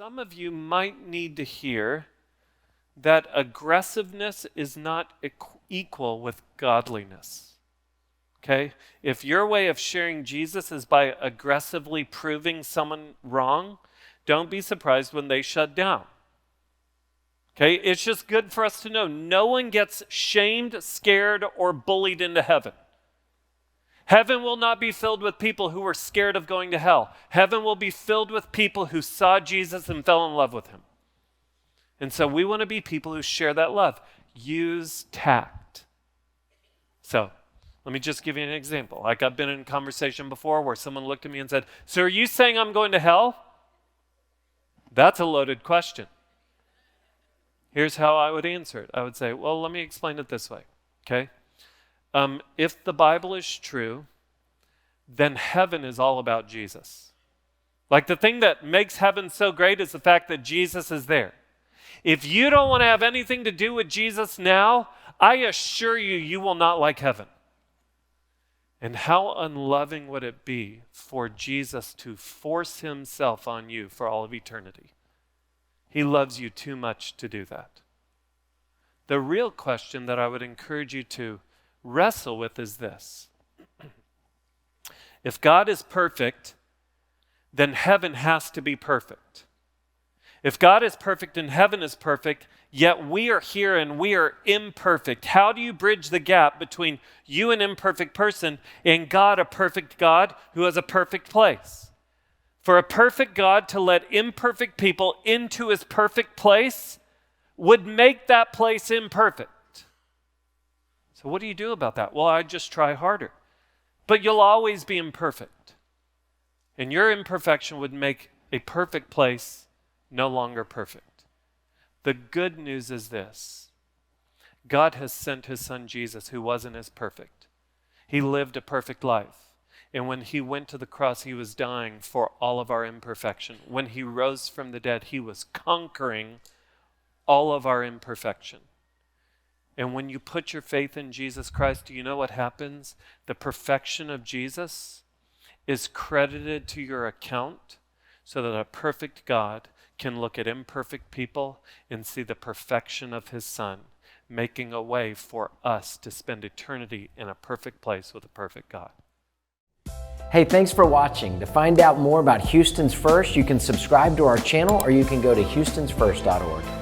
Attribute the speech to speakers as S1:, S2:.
S1: Some of you might need to hear that aggressiveness is not equal with godliness. Okay? If your way of sharing Jesus is by aggressively proving someone wrong, don't be surprised when they shut down. Okay? It's just good for us to know no one gets shamed, scared, or bullied into heaven. Heaven will not be filled with people who were scared of going to hell. Heaven will be filled with people who saw Jesus and fell in love with him. And so we want to be people who share that love. Use tact. So let me just give you an example. Like I've been in a conversation before where someone looked at me and said, "So are you saying I'm going to hell?" That's a loaded question. Here's how I would answer it. I would say, well, let me explain it this way, okay? If the Bible is true, then heaven is all about Jesus. Like the thing that makes heaven so great is the fact that Jesus is there. If you don't want to have anything to do with Jesus now, I assure you, you will not like heaven. And how unloving would it be for Jesus to force himself on you for all of eternity? He loves you too much to do that. The real question that I would encourage you to wrestle with is this. If God is perfect, then heaven has to be perfect. If God is perfect and heaven is perfect, yet we are here and we are imperfect, how do you bridge the gap between you, an imperfect person, and God, a perfect God who has a perfect place? For a perfect God to let imperfect people into his perfect place would make that place imperfect. So what do you do about that? Well, I just try harder. But you'll always be imperfect. And your imperfection would make a perfect place no longer perfect. The good news is this. God has sent his son Jesus, who wasn't as perfect. He lived a perfect life. And when he went to the cross, he was dying for all of our imperfection. When he rose from the dead, he was conquering all of our imperfection. And when you put your faith in Jesus Christ, do you know what happens? The perfection of Jesus is credited to your account so that a perfect God can look at imperfect people and see the perfection of his Son, making a way for us to spend eternity in a perfect place with a perfect God.
S2: Hey, thanks for watching. To find out more about Houston's First, you can subscribe to our channel or you can go to houstonsfirst.org.